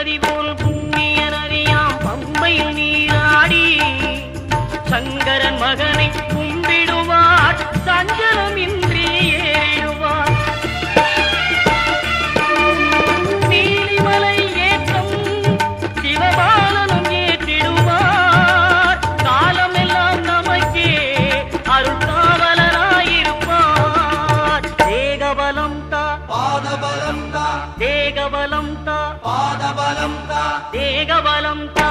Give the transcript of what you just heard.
நதி போல் புண்ணிய நதியாம் பம்பையில் நீராடி சங்கரன் மகனை கும்பிடுவார் சஞ்சலமின்றி ஏறிடுவார். நீலிமலை ஏற்றம் சிவபாலனும் ஏற்றிடுவார். காலமெல்லாம் நமக்கே அருள்காவலராயிருப்பார். தேகபலம் தா பாதபலம் தா தேகபலம் தா பாதபலம் தா தேகபலம் தா